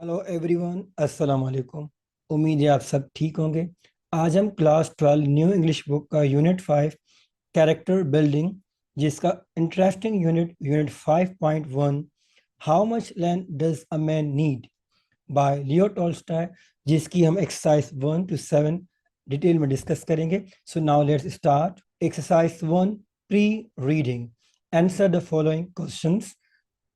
Hello everyone, अस्सलाम वालेकुम। उम्मीद है आप सब ठीक होंगे। आज हम क्लास 12 न्यू इंग्लिश बुक का यूनिट 5 कैरेक्टर बिल्डिंग, जिसका interesting unit 5.1 how much land does a man need bye Leo Tolstoy, जिसकी हम एक्सरसाइज 1 to 7 डिटेल में डिस्कस करेंगे। So now let's start. Exercise 1, pre reading. Answer the following questions.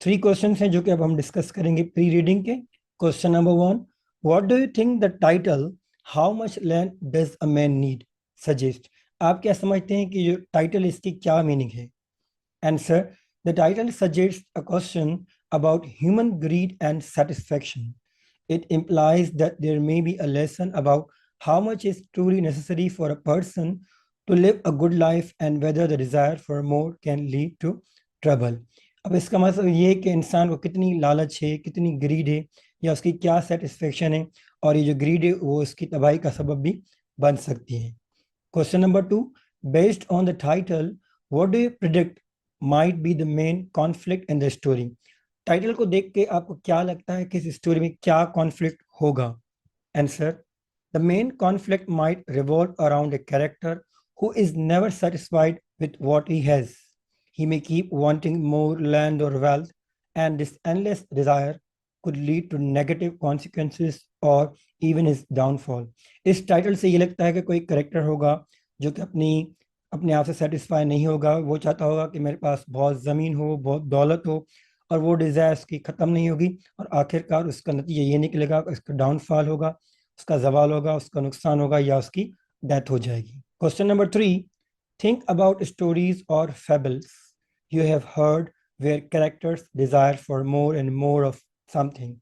3 questions हैं जो कि अब हम डिस्कस करेंगे प्री रीडिंग के। Question number 1, what do you think the title how much land does a man need suggest? आप क्या समझते हैं कि जो टाइटल इसकी क्या मीनिंग है? Answer, the title suggest a question about human greed and satisfaction. It implies that there may be a lesson about how much is truly necessary for a person to live a good life and whether the desire for more can lead to trouble. अब इसका मतलब ये है कि इंसान को कितनी लालच है, कितनी ग्रीड है, या उसकी क्या सेटिस्फेक्शन है, और ये जो ग्रीड है वो उसकी तबाही का सबब भी बन सकती है। Question number 2, based on the title what do you predict might be the main conflict in the story? Title को देख के आपको क्या लगता है कि इस स्टोरी में क्या कॉन्फ्लिक्ट होगा? Answer, the main conflict might revolve around a character who is never satisfied with what he has. He may keep wanting more land or wealth, and this endless desire could lead to negative consequences or even his downfall. इस title से ये लगता है कि कोई character होगा जो कि अपने आप से सेटिस्फाई नहीं होगा। वो चाहता होगा कि मेरे पास बहुत ज़मीन हो, बहुत दौलत हो, और वो डिज़ायर उसकी ख़त्म नहीं होगी, और आखिरकार उसका नतीजा ये निकलेगा, उसका डाउनफॉल होगा, उसका जवाल होगा, उसका नुकसान होगा, या उसकी डेथ हो जाएगी। Question number 3, think about stories और fables you have heard where characters desire for more and more of something.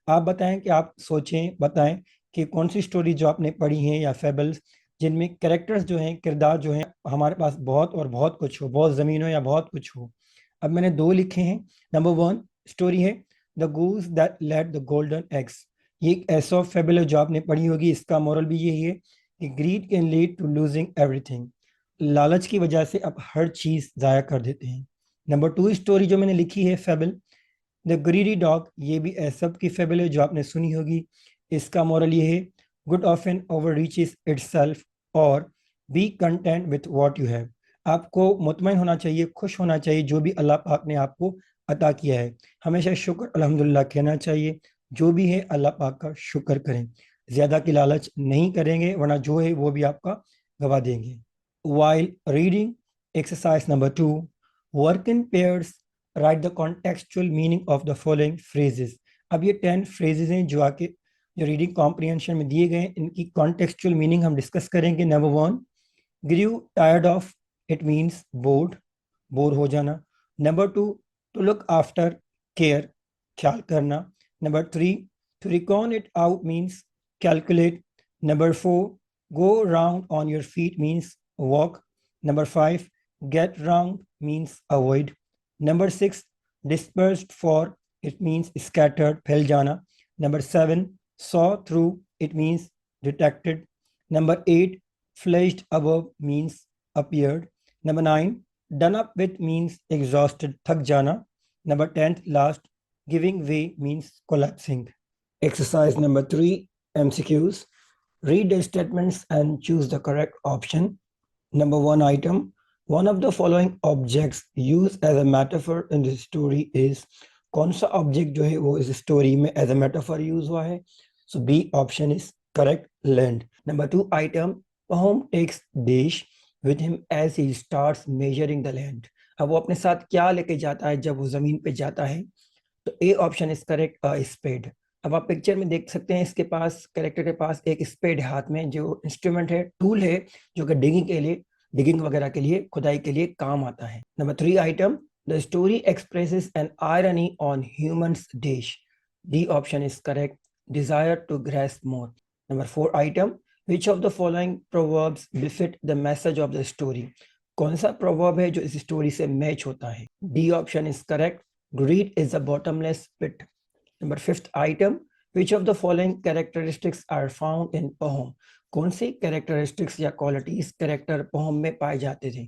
आप बताएं कि आप सोचें, बताएं कि कौन सी स्टोरी जो आपने पढ़ी हैं या फेबल्स जिनमें कैरेक्टर्स जो हैं, किरदार जो हैं, हमारे पास बहुत और बहुत कुछ हो, बहुत ज़मीन हो या बहुत कुछ हो। अब मैंने 2 लिखे हैं। नंबर 1 स्टोरी है the goose that laid the golden eggs. ये एक ऐसा फेबल है जो आपने पढ़ी होगी। इसका मोरल भी यही है कि greed can lead to losing everything. लालच की वजह से आप हर चीज जाया कर देते हैं। नंबर 2 स्टोरी जो मैंने लिखी है फेबल द ग्रीडी डॉग, ये भी एसप की फेबल है जो आपने सुनी होगी। इसका मोरल ये है good often over reaches itself और be content with what you have. आपको मुतमईन होना चाहिए, खुश होना चाहिए जो भी अल्लाह पाक ने आपको अता किया है। हमेशा शुक्र अल्हम्दुलिल्लाह कहना चाहिए। जो भी है अल्लाह पाक का शुक्र करें। ज़्यादा की लालच नहीं करेंगे, वरना जो है वो भी आपका गवा देंगे। While reading exercise number 2, work in pairs, write the contextual meaning of the following phrases. अब ये 10 phrases हैं जो रीडिंग कॉम्प्रिहेंशन में दिए गए हैं। इनकी कॉन्टेक्चुअल मीनिंग हम डिस्कस करेंगे। Number 1, grew tired of, it means bored, bore हो जाना। Number 2, to look after, care, ख्याल करना। Number 3, to reckon it out means calculate। Number 4, go round on your feet means walk। Number 5, get round means avoid। Number 6, dispersed for, it means scattered, फैल जाना। Number 7, saw through, it means detected। Number 8, flashed above means appeared। Number 9, done up with means exhausted, थक जाना। Number 10th last, giving way means collapsing। Exercise number 3, MCQs. Read the statements and choose the correct option. Number 1 item, one of the following objects used as a metaphor in this story is, कौन सा object जो है वो इस story में as a metaphor use हुआ है? So B option is correct, land. Number 2 item, Pahom takes Desh with him as he starts measuring the land. अब वो अपने साथ क्या लेके जाता है जब वो जमीन पे जाता है? तो A option is correct, spade. अब आप पिक्चर में देख सकते हैं, इसके पास, कैरेक्टर के पास एक स्पेड हाथ में, जो इंस्ट्रूमेंट है, टूल है, जो कि डिगिंग वगैरह के लिए, खुदाई के लिए काम आता है। Number 3 item, the story expresses an irony on humans dish. D option is correct, desire to grasp more. Number 4 item, which of the following proverbs befit the message of the story? कौन सा proverb है जो इस story से match होता है? D option is correct, greed is a bottomless pit। Number 5th item, which of the following characteristics are found in poem? कौन सी characteristics या qualities character poem में पाए जाते थे?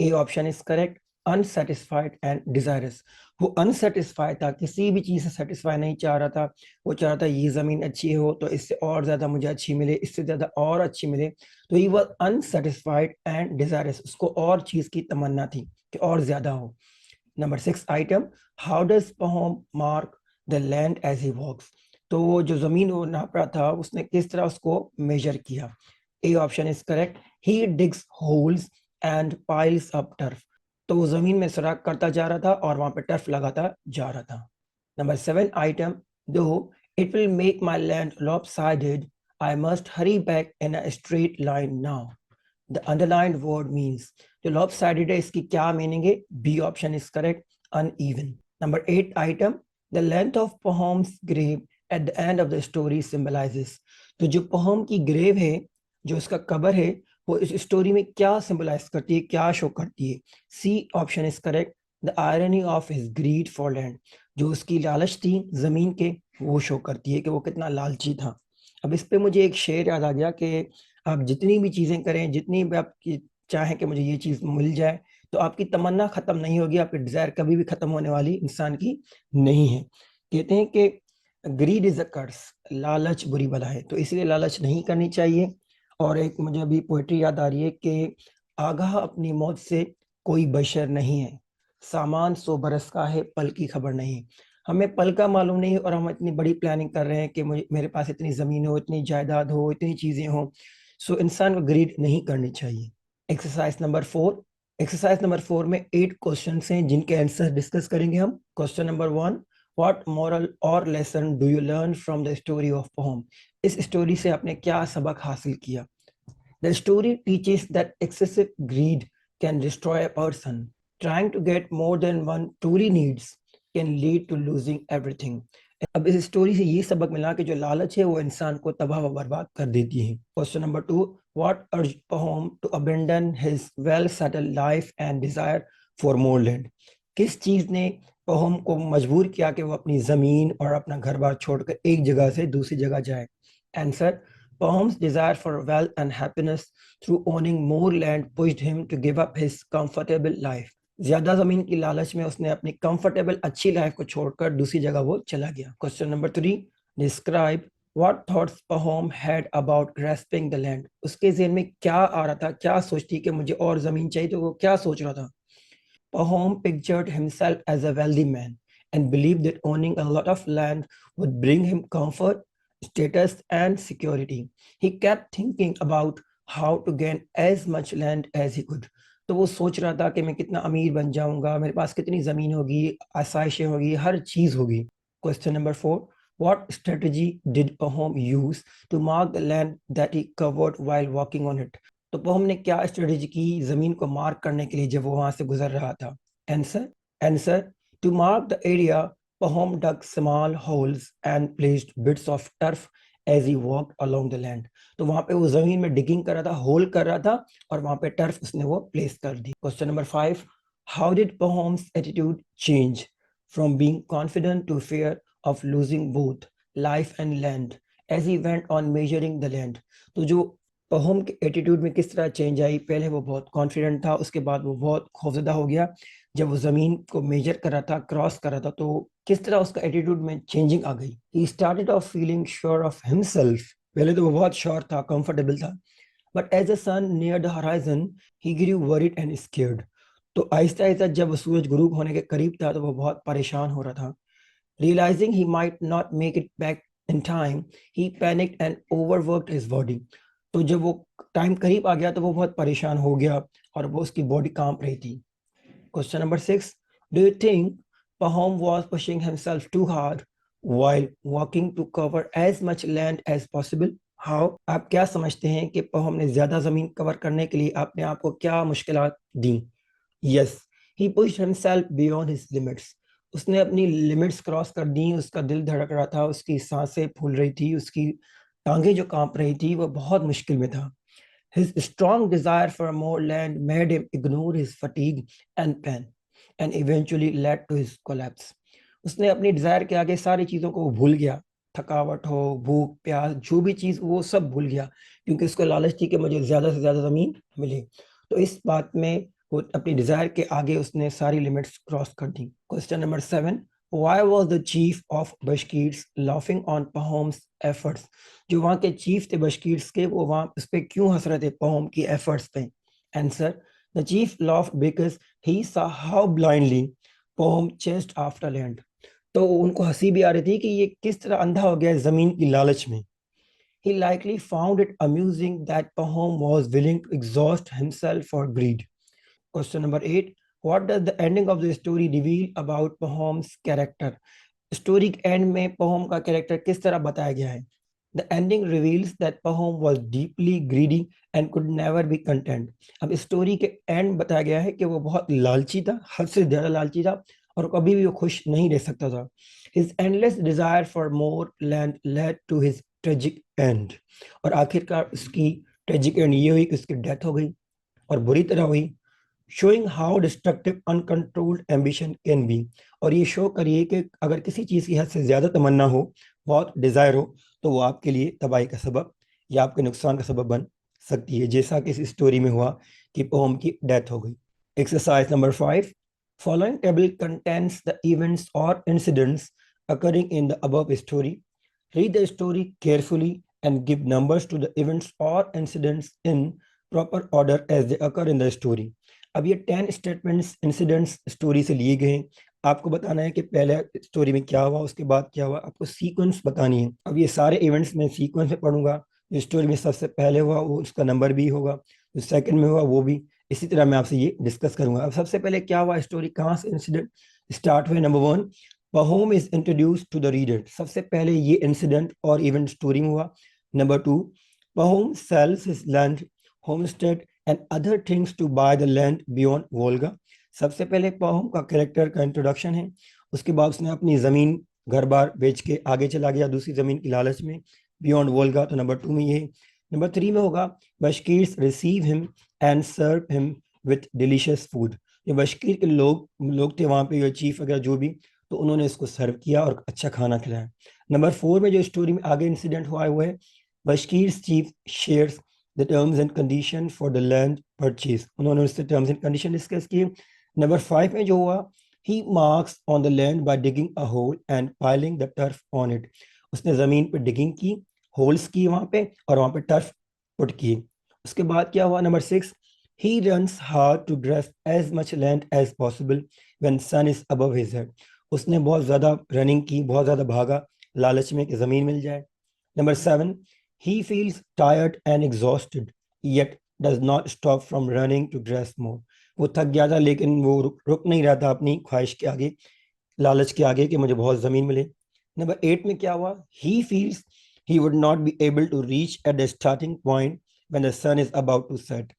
A option is correct, unsatisfied and desirous. वो unsatisfied था, किसी भी चीज से सेटिस्फाई नहीं चाह रहा था। वो चाह रहा था ये जमीन अच्छी हो तो इससे और ज्यादा मुझे अच्छी मिले, इससे ज्यादा और अच्छी मिले। तो he was unsatisfied and desirous, उसको और चीज की तमन्ना थी कि और ज्यादा हो। Number 6 item, how does Pahom mark the land as he walks. तो वो जो जमीन वो नाप रहा था उसने किस तरह उसको मेजर किया। ए option is correct, he digs holes and piles up turf. तो वो जमीन में सुराख करता जा रहा था और वहां पे टर्फ लगाता जा रहा था। Number 7 item, though it will make my land lopsided, I must hurry back in a straight line now. The underlined word means, जो lopsided है इसकी क्या मीनिंग है। B option is correct, uneven. Number 8 item, the length of Pahom's grave at the end of the story symbolises. तो जो पहोम की grave है, जो उसका कबर है, वो इस स्टोरी में क्या सिंबलाइज करती है, क्या शो करती है। C option is correct, the irony of his greed for land. जो उसकी लालच थी जमीन के, वो शो करती है कि वो कितना लालची था। अब इस पे मुझे एक शेर याद आ गया कि आप जितनी भी चीजें करें, जितनी भी आपकी चाहें कि मुझे ये चीज मिल जाए, तो आपकी तमन्ना खत्म नहीं होगी, आपकी डिजायर कभी भी खत्म होने वाली इंसान की नहीं है। कहते हैं कि ग्रीड इज अ कर्स, लालच बुरी बला है, तो इसलिए लालच नहीं करनी चाहिए। और एक मुझे अभी पोइट्री याद आ रही है कि आगाह अपनी मौत से कोई बशर नहीं है, सामान 100 बरस का है, पल की खबर नहीं। हमें पल का मालूम नहीं और हम इतनी बड़ी प्लानिंग कर रहे हैं कि मुझे मेरे पास इतनी जमीन हो, इतनी जायदाद हो, इतनी चीजें हो। सो इंसान को ग्रीड नहीं करनी चाहिए। एक्सरसाइज नंबर 4, एक्सरसाइज नंबर 4 में 8 क्वेश्चन हैं जिनके आंसर डिस्कस करेंगे हम। क्वेश्चन नंबर 1, व्हाट मॉरल और lesson do you learn from the story of Pahom. इस स्टोरी से आपने क्या सबक हासिल किया। The story teaches that excessive greed can destroy a person, trying to get more than one truly needs can lead to losing everything। अब इस story से ये सबक मिला कि जो लालच है वो इंसान को तबाह व बर्बाद कर देती है। Question number 2, what urge Pahom to abandon his well settled life and desire for more land. किस चीज ने पहोम को मजबूर किया कि वो अपनी जमीन और अपना घर बार छोड़कर एक जगह से दूसरी जगह जाए। Answer, Pahom's desire for wealth and happiness through owning more land pushed him to give up his comfortable life। ज्यादा जमीन की लालच में उसने अपनी कंफर्टेबल अच्छी लाइफ को छोड़कर दूसरी जगह वो चला गया। Question number 3, describe what thoughts Pahom had about grasping the land. उसके ज़हन में क्या आ रहा था, क्या सोचती कि मुझे और जमीन चाहिए, तो वो क्या सोच रहा था। Pahom pictured himself as a wealthy man and believed that owning a lot of land would bring him comfort, status, and security. He kept thinking about how to gain as much land as he could। तो वो सोच रहा था कि मैं कितना अमीर बन जाऊंगा, मेरे पास कितनी जमीन होगी, आसाइशें होगी, हर चीज होगी। Question number 4, what strategy did Pahom use to mark the land that he covered while walking on it। तो पहुम ने क्या स्ट्रेटेजी की जमीन को मार्क करने के लिए जब वो वहां से गुजर रहा था। Answer, answer, to mark the area Pahom dug small holes and placed bits of turf as he walked along the land. तो वहां पे वो जमीन में डिगिंग कर रहा था, होल कर रहा था, और वहां पे टर्फ उसने वो प्लेस कर दी। Question number 5, how did Pahom's attitude change from being confident to fear of losing both life and land as he went on measuring the land. तो जो पहोम के एटीट्यूड में किस तरह चेंज आई, पहले वो बहुत कॉन्फिडेंट था, उसके बाद वो बहुत खौफजदा हो गया जब वो जमीन को मेजर कर रहा था, क्रॉस कर रहा था, तो किस तरह उसका एटीट्यूड में चेंजिंग आ गई। He started off feeling sure of himself. पहले तो वो बहुत श्योर था, कंफर्टेबल था, but as the sun near the horizon he grew worried and scared. तो आहिस्ता आहिस्ता जब वो सूरज गुरूब होने के करीब था तो वो बहुत परेशान हो रहा था। Realizing he might not make it back in time, he panicked and overworked his body। तो जब वो टाइम करीब आ गया तो वो बहुत परेशान हो गया और वो उसकी बॉडी कांप रही थी। Question number 6, do you think Pahom was pushing himself too hard while walking to cover as much land as possible? How? आप क्या समझते हैं कि पहोम ने ज्यादा जमीन कवर करने के लिए अपने आप को क्या मुश्किलात दी। Yes, he pushed himself beyond his limits. उसने अपनी लिमिट्स क्रॉस कर दी, उसका दिल धड़क रहा था, उसकी सांसें फूल रही थी, उसकी टांगे जो कांप रही थी, वो बहुत मुश्किल में था। His strong desire for more land made him ignore his fatigue and pain and eventually led to his collapse। उसने अपनी डिजायर के आगे सारी चीजों को भूल गया, थकावट हो, भूख प्यास, जो भी चीज वो सब भूल गया, क्योंकि उसको लालच थी कि मुझे ज्यादा से ज्यादा जमीन मिले। तो इस बात में वो अपनी डिजायर के आगे उसने सारी लिमिट्स क्रॉस कर दी। Question number 7, Why was the chief of Bashkirs laughing on Pahom's efforts? जो वहाँ के चीफ थे बशकीर्स के, वो वहाँ उस पे क्यों हंस रहे थे पहोम की एफर्ट्स पे? Answer, the chief laughed because he saw how blindly Pahom chased after land. तो उनको हंसी भी आ रही थी कि ये किस तरह अंधा हो गया है जमीन की लालच में। He likely found it amusing that Pahom was willing to exhaust himself for greed. Question number 8, what does the ending of the story reveal about Pahom's character? Story के एंड में पहोम का कैरेक्टर किस तरह बताया गया है? The ending reveals that Pahom was deeply greedy and could never be content. अब story के एंड बताया गया है कि वो बहुत लालची था, हद से ज्यादा लालची था, और कभी भी वो खुश नहीं रह सकता था। His endless desire for more land led to his tragic end. और आखिरकार उसकी ट्रेजिक एंड ये हुई कि उसकी डेथ हो गई, और बुरी तरह हुई। Showing how destructive uncontrolled ambition can be. और ये शो करिए कि अगर किसी चीज़ की हद से ज़्यादा तमन्ना हो, बहुत डिज़ायर हो, तो वो आपके लिए तबाही का सबब या आपके नुकसान का सबब बन सकती है, जैसा कि इस स्टोरी में हुआ कि पोम की डेथ हो गई। Exercise number 5, following table contents the events और incidents occurring in the above story. Read the story carefully and give numbers to the events or incidents in proper order as they occur in the story. अब ये 10 statements incidents story से लिए गए हैं। आपको बताना है कि पहले स्टोरी में क्या हुआ, उसके बाद क्या हुआ, आपको सीक्वेंस बतानी है। अब ये सारे इवेंट्स में सीक्वेंस में पढ़ूंगा। जो स्टोरी में सबसे पहले हुआ वो उसका नंबर भी होगा, जो सेकंड में हुआ वो भी। इसी तरह मैं आपसे ये डिस्कस करूंगा। अब सबसे पहले क्या हुआ, स्टोरी कहाँ से इंसिडेंट स्टार्ट हुए? Number 1, Pahom is introduce to the reader. सबसे पहले ये इंसिडेंट और इवेंट स्टोरी में हुआ। Number 2, Pahom sells his land, homestead and other things to buy the land beyond Volga. सबसे पहले पहोम का कैरेक्टर का इंट्रोडक्शन है। उसके बाद उसने अपनी जमीन घर बार बेच के आगे चला गया दूसरी जमीन की लालच में, बियॉन्ड वोल्गा। तो नंबर 2 में ये। नंबर 3 में होगा Bashkirs receive him and serve him with delicious food. ये बशकीर के लोग लोग थे वहाँ पे, चीफ वगैरह जो भी, तो उन्होंने इसको सर्व किया और अच्छा खाना खिलाया। नंबर 4 में जो स्टोरी में आगे इंसिडेंट हुआ है वो है Bashkirs chief shares the terms and condition for the land purchase. उन्होंने उससे टर्म्स एंड कंडीशन डिस्कस किए। नंबर 5 में जो हुआ, he marks on the land by digging a hole and piling the turf on it. उसने जमीन पे digging की, होल्स की वहां पे, और वहां पे टर्फ पुट किए। उसके बाद क्या हुआ? Number 6, he runs hard to dress as much land as possible when sun is above his head. उसने बहुत ज्यादा रनिंग की, बहुत ज्यादा भागा, लालच में कि जमीन मिल जाए। Number 7, he feels tired and exhausted yet does not stop from running to dress more. वो थक गया था लेकिन वो रुक नहीं रहा था अपनी ख्वाहिश के आगे, लालच के आगे कि मुझे बहुत जमीन मिले। नंबर 8 में क्या हुआ? he feels he would not be able to reach at the starting point when the sun is about to set.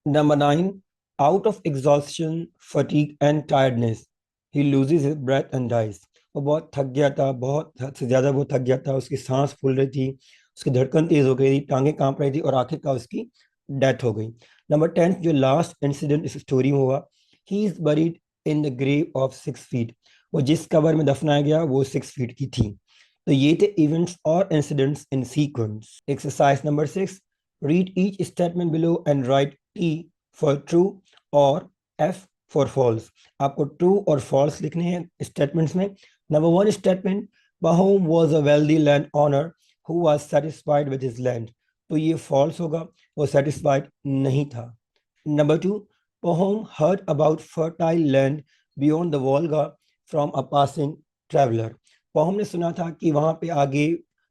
Number 9, out of exhaustion, fatigue and tiredness he loses his breath and dies. वो बहुत थक गया था, बहुत हद से ज्यादा वो थक गया था, उसकी सांस फूल रही थी, उसकी धड़कन तेज हो गई थी, टांगे कांप रही थी, और आखिरकार उसकी डेथ हो गई। नंबर 10 जो लास्ट इंसिडेंट इस स्टोरी में हुआ, he is buried in the grave of 6 feet. वो जिस कबर में दफनाया गया वो 6 फीट की थी। तो ये थे इवेंट्स और incidents in sequence. Exercise number 6, read each statement below and right T for true और एफ फॉर फॉल्स। आपको ट्रू और फॉल्स लिखने हैं स्टेटमेंट्स में। Number 1 statement, Pahom was a wealthy land owner who was satisfied with his land। तो ये false होगा, वो सेटिस्फाइड नहीं था। Number 2, Pahom heard about fertile land beyond the Volga from a passing traveler। Pahom ने सुना था कि वहाँ पे आगे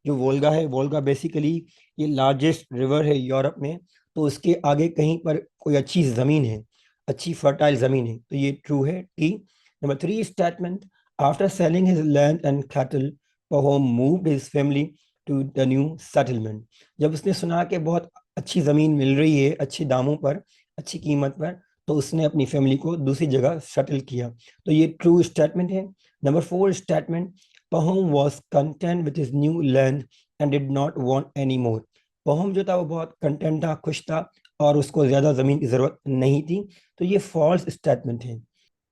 जो वोल्गा है, वोल्गा बेसिकली ये लार्जेस्ट रिवर है यूरोप में, तो उसके आगे कहीं पर कोई अच्छी ज़मीन है, अच्छी फर्टाइल ज़मीन है, तो ये ट्रू है, T. Number 3 statement, after selling his land and cattle, Pahom moved his family to the new settlement। जब उसने सुना कि बहुत अच्छी ज़मीन मिल रही है अच्छे दामों पर, अच्छी कीमत पर, तो उसने अपनी फैमिली को दूसरी जगह सेटल किया। तो ये ट्रू स्टेटमेंट है। Number 4 statement, Pahom was content with his new land and did not want any more। Pahom जो था वो बहुत कंटेंट था, खुश था, और उसको ज़्यादा ज़मीन की ज़रूरत नहीं थी। तो ये फॉल्स स्टेटमेंट है।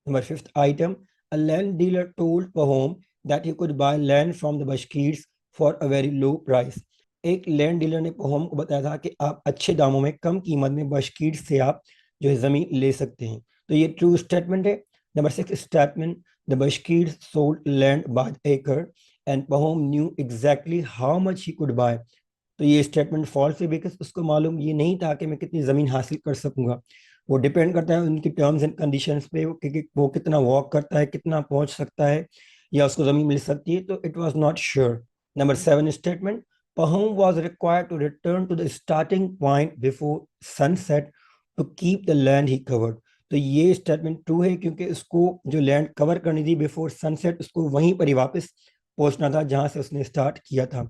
Number 5th item, a land dealer told Pahom that he could buy land from the Bashkirs for a very low price। एक लैंड डीलर ने पहोम को बताया था कि आप अच्छे दामों में, कम कीमत में बशकीर से आप जो है ज़मीन ले सकते हैं। तो ये ट्रू स्टेटमेंट है। Number 6 statement, the Bashkir sold land by the acre and Pahom knew exactly how much he could buy. तो ये स्टेटमेंट फॉल्स है बिकॉज उसको मालूम ये नहीं था कि मैं कितनी ज़मीन हासिल कर सकूंगा। वो डिपेंड करता है उनकी टर्म्स एंड कंडीशंस पे, वो कितना वॉक करता है, कितना पहुंच सकता है, या उसको ज़मीन मिल सकती है। तो it was not sure. Number 7 statement, Pahom was required to return to the starting point before sunset to keep the land he covered। तो ये स्टेटमेंट ट्रू है क्योंकि उसको जो लैंड कवर करनी थी बिफोर सनसेट, उसको वहीं पर ही वापस पहुंचना था जहां से उसने स्टार्ट किया था।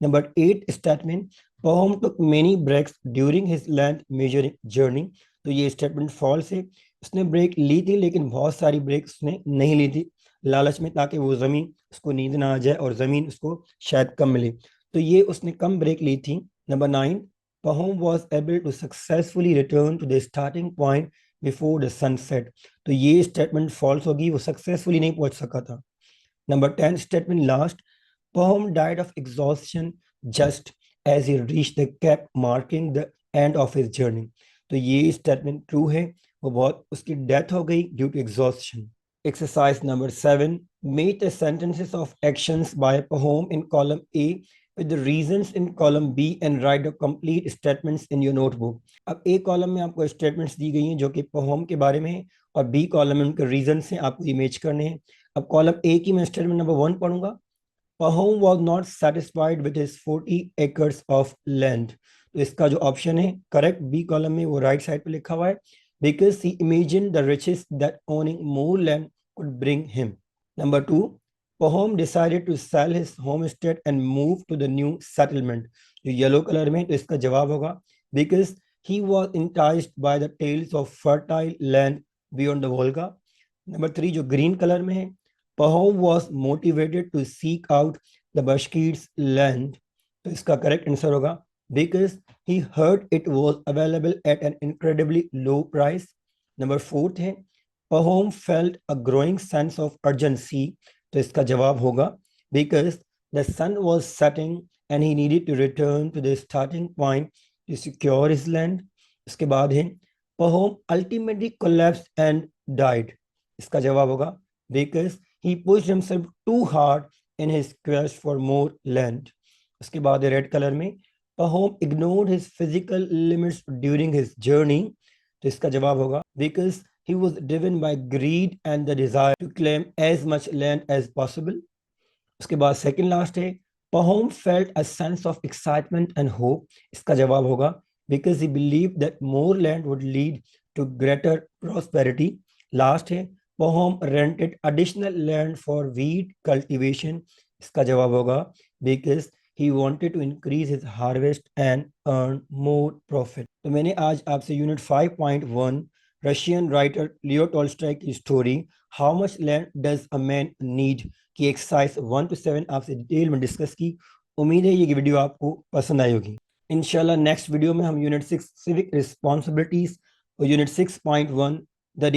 Number 8 statement, Pahom took many breaks during his land measuring journey। तो ये स्टेटमेंट फॉल्स है। उसने ब्रेक ली थी लेकिन बहुत सारी ब्रेक उसने नहीं ली थी लालच में, ताकि वो जमीन उसको नींद ना आ जाए और जमीन उसको शायद कम मिले। तो ये उसने कम ब्रेक ली थी। Number 9, Pahom was able to successfully return to the starting point before the sunset। तो ये स्टेटमेंट फॉल्स होगी, वो सक्सेसफुली नहीं पहुंच सका था। Number 10 statement last, Pahom died of exhaustion just as he reached the cap marking the end of his journey। तो ये स्टेटमेंट ट्रू है, वो बहुत उसकी डेथ हो गई due to exhaustion. Exercise number 7, meet the sentences of actions by Pahom in column A with the reasons in column B and write the complete statements in your notebook। अब A column में आपको statements दी गई हैं जो कि पहोम के बारे में है, और B कॉलम में उनके रीजंस हैं, आपको इमेज करने हैं। अब कॉलम A की मैं स्टेटमेंट नंबर 1 पढ़ूंगा। Pahom was not satisfied with his 40 acres of land। तो इसका जो ऑप्शन है करेक्ट बी कॉलम में, वो राइट साइड पे लिखा हुआ है, because he imagined the riches that owning more land could bring him। Number 2, Pahom decided to sell his homestead and move to the new settlement। जो yellow colour में, तो इसका जवाब होगा because he was enticed by the tales of fertile land beyond the Volga। Number 3 जो green colour में है, Pahom was motivated to seek out the Bashkir's land। तो इसका करेक्ट आंसर होगा because he heard it was available at an incredibly low price। Number 4 है, Pahom felt a growing sense of urgency। तो इसका जवाब होगा because the sun was setting and he needed to return to the starting point to secure his land। इसके बाद है, Pahom ultimately collapsed and died। इसका जवाब होगा because he pushed himself too hard in his quest for more land। उसके बाद red colour में, Pahom ignored his physical limits during his journey। तो इसका जवाब होगा because he was driven by greed and the desire to claim as much land as possible। उसके बाद second last है, Pahom felt a sense of excitement and hope। इसका जवाब होगा because he believed that more land would lead to greater prosperity। Last है, Pahom rented additional land for wheat cultivation। इसका जवाब होगा because he wanted to increase his harvest and earn more profit। तो मैंने आज आपसे unit 5.1 Russian writer Leo Tolstoy की story how much land does a man need की exercise 1 to 7 आपसे डिटेल में डिस्कस की। उम्मीद है ये वीडियो आपको पसंद आई होगी। इंशाल्लाह नेक्स्ट वीडियो में हम यूनिट 6 सिविक रिस्पॉन्सिबिलिटीज और यूनिट 6.1 द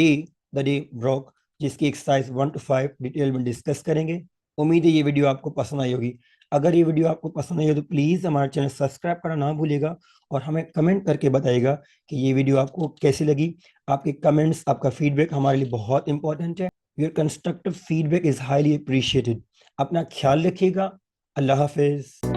डे ब्रोक, जिसकी एक्सरसाइज 1 to 5 डिटेल में डिस्कस करेंगे। उम्मीद है ये वीडियो आपको पसंद आई होगी। अगर ये वीडियो आपको पसंद आई हो तो प्लीज़ हमारे चैनल सब्सक्राइब करना ना भूलिएगा, और हमें कमेंट करके बताइएगा कि ये वीडियो आपको कैसी लगी। आपके कमेंट्स, आपका फीडबैक हमारे लिए बहुत इंपॉर्टेंट है। Your constructive feedback is highly appreciated. अपना ख्याल रखिएगा। अल्लाह हाफिज़।